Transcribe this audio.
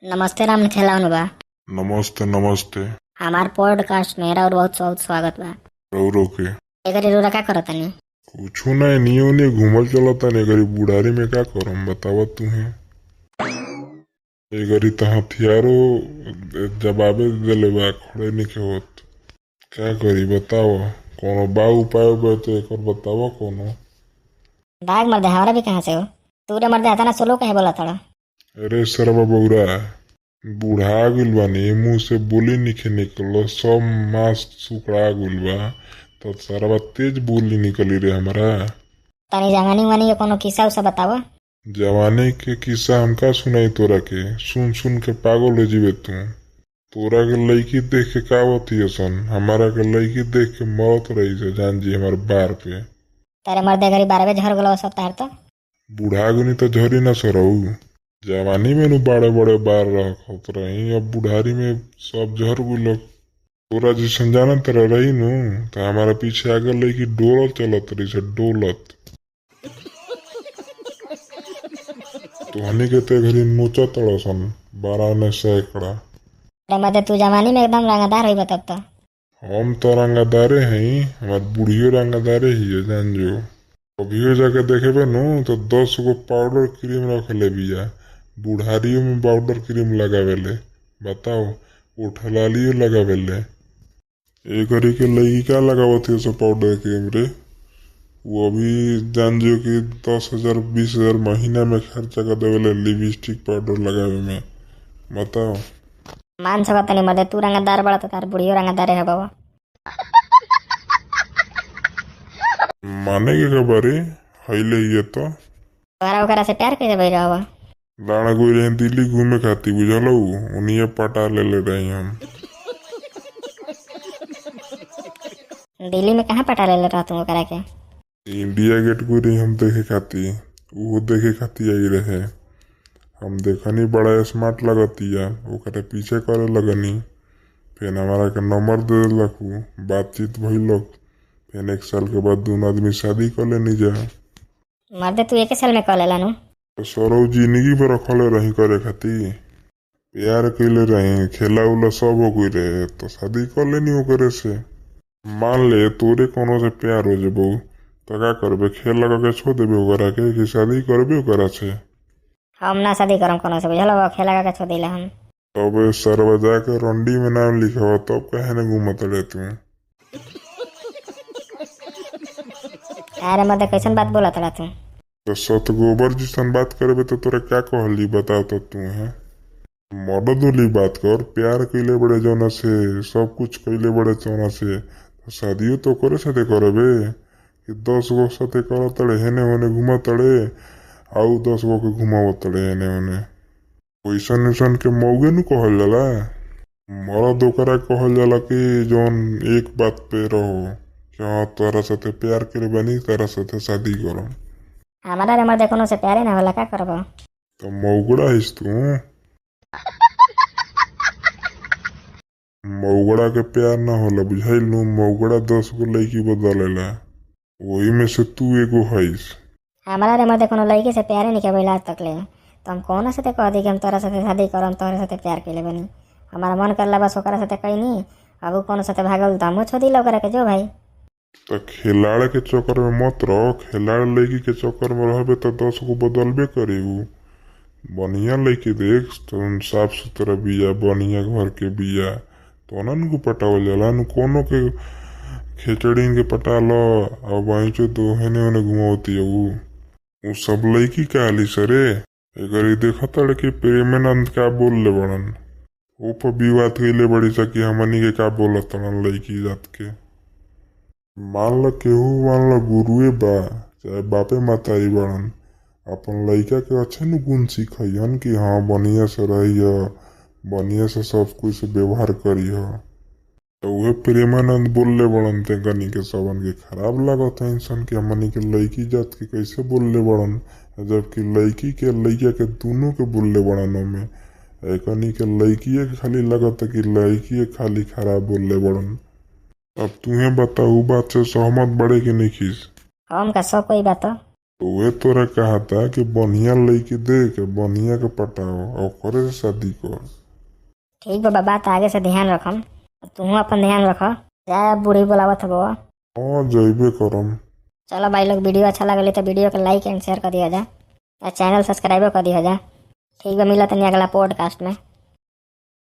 नमस्ते राम खेलावन बा। नमस्ते नमस्ते। हमार पॉडकास्ट में और बहुत बहुत स्वागत बा। रौरो के एकर रोरा का करतनी। कुछू ना नियो ने घूमल चलता ने गरी बुढ़ारी में का करम बताव तुहे। ए गरी त हथियारो जवाबे देले बा खड़े निके होत। क्या करी बताव। कोनो बा उपाय बा तो एकर बताव कोनो। दाग मर्दे हमारा भी कहाँ से हो। तूरे मर्दे आता ना सोलो कहे बोला तड़ा। अरे सरवा बौरा बूढ़ा गुल बानी मुंह से बोली निके निकलो सब मांस सुखड़ा गुल बा तो सरवा तेज बोली निकली रे हमारा। तनी जवानी वानी के कोनो किस्सा उसा बताव। जवानी के किस्सा हमका सुनाई तोरा के सुन सुन के पागल हो जीवे तू। तोरा के लड़की देख के का होती सन हमारा के लड़की देख के मौत रही से जान जी हमारे बार पे। तेरे मर्दे घरी 12 झर गलो सब तार तो। बूढ़ा गुनी तो झरी न सरऊ। जवानी में नु बड़े बड़े बार रखत रही अब बुढ़ारी में सब झर गुलो। तोरा जिसन जाना तेरा रही नु तो हमारा पीछे आगे लड़की डोलत चलत रही से डोलत। तुहनी के ते घरी नोचा तड़सन 12 ने सैकड़ा। तेरे मर्दे तू जवानी में एकदम रंगदार होई तब तो। हम तो रंगदारे हैं हमार बुढ़ियो रंगदारे ही है जान जो। अभियो जाके देखेबे नु तो 10 गो पाउडर क्रीम रखले बिया। बुढ़ारियों में पाउडर क्रीम लगावेले बताओ उठलालियो लगावेले। एक घड़ी के लगी क्या लगावत है सब पाउडर क्रीम रे। वो अभी जान जो कि 10,000 20,000 महीना में खर्चा कर देवेले लिपस्टिक पाउडर लगावे में बताओ। मान सकत तनी मर्दे तू रंगदार बड़ा तो तार बुढ़ियो रंगदार है बाबा। माने के खबरे हईले ये तो तोरा ओकरा से प्यार कैसे भई रहवा। लाना कोई रहे दिल्ली घूमे खाती बुझलो उन्हीं पटा ले रही हम। दिल्ली में कहाँ पटा ले रहा तुम ओकरा के। इंडिया गेट को रही हम देखे खाती वो देखे खाती आई रहे। हम देखनी बड़ा स्मार्ट लगतिया ओकरे पीछे करे लगनी। फिर हमारा के नंबर दे दिलकू बातचीत भइलक। फिर 1 साल के बाद दोनों आदमी शादी कर लेनी जा। मर्दे तू 1 साल में कह लेला नु। तो सरो जिंदगी में रखले रही करे खाती प्यार कैले रही खेला उला सब हो गई रहे तो शादी कर लेनी ओकरे से। मान ले तोरे कोनो से प्यार हो जेबो तो का करबे खेल लगा के छोड़ देबे ओकरा के कि शादी करबे ओकरा से। हम ना शादी करम कोनो से बुझलो खेला का छोड़ दिला हम। तब सरवा जाके रंडी में नाम लिखावा तब कहे न घूमत रहे तू। अरे मर्दे कैसन बात बोला तड़ा तू। तो सत गोबर जिसन बात करबे तो तोरा क्या कहली बताओ तो तू है। मर्द वाली बात कर प्यार कैले बड़े जौना से सब कुछ कैले बड़े जौना से तो शादियों तो करे साथे करबे कि 10 गो साथे कर तड़े हेने होने घुमा तड़े आउ 10 गो के घुमाव तड़े हेने होने। वैसन वैसन के मौगे नु कहल जाला। मर्द ओकरा कहल जाला कि जौन एक बात पे रहो कि हाँ तोरा साथे प्यार करे बनी तोरा साथे शादी करो। हमारा रे मर्दे कोनो से प्यारे ना होला का करबो। तो मौगड़ा हिस तू। मौगड़ा के प्यार ना होला बुझाइल नु मौगड़ा 10 गो लड़की बदलेला वही में से तू एगो हईस। हमारा रे मर्दे कोनो लड़की से प्यारे नहीं केबो आज तक ले। तो हम कौन से कह दी कि हम तोरा साथे शादी करम तोरे साथे प्यार कैले बनी। हमारा मन करला बस ओकरा साथे कैनी अब कोनो साथे भागल तो हम छोड़ दिला ओकरा के जो भाई। तो खिलाड़ के चक्कर में मत रहो खिलाड़ लड़की के चक्कर में रहबे तो 10 गो बदलबे करे उ। बढ़िया लड़की देख तो साफ सुथरा बिया बढ़िया घर के बिया तो न को पटावल जाला न कोनो के खेचड़ीन के पटा लो और वहीं चो दोहेने होने घुमावती है उ सब लड़की का हाली सरे। अगर देखत कि प्रेमानंद का बोल ले बड़न वो पर विवाद कैले बड़ी सा कि हमनी के का बोलत लड़की जात के। मान लो केहू मान लो गुरुए बा चाहे बापे मातारी बड़न अपन लड़का के अच्छे न गुण सिखन कि हाँ बढ़िया से रही बढ़िया से सब कुछ से व्यवहार करी तो वह प्रेमानंद बोलले बड़न ते गनी के सबन के खराब लागत है इंसान के हमनी के लड़की जात के कैसे बोलले बड़न जबकि लड़की के लड़का के दोनों के बोलले बड़न में एकनी के लड़की के खाली लगत है कि लड़की खाली खराब बोलले बड़न। अब तुम्हें बताऊ बात से सहमत बड़े कि नहीं खीस। हम का सब कोई बात तो वे तोरा कहा था कि बढ़िया लड़की दे के बढ़िया के पटाओ और करे से शादी कर। ठीक बा बाबा, तो आगे से ध्यान रखम। तू अपन ध्यान रख। जा, बूढ़ी बुलावत हो। हाँ जइबे करम। चलो भाई लोग, वीडियो अच्छा लगल तो वीडियो को लाइक एंड शेयर कर दिया जा और चैनल सब्सक्राइब कर दिया जा। ठीक बा, मिलत नहीं अगला पॉडकास्ट में।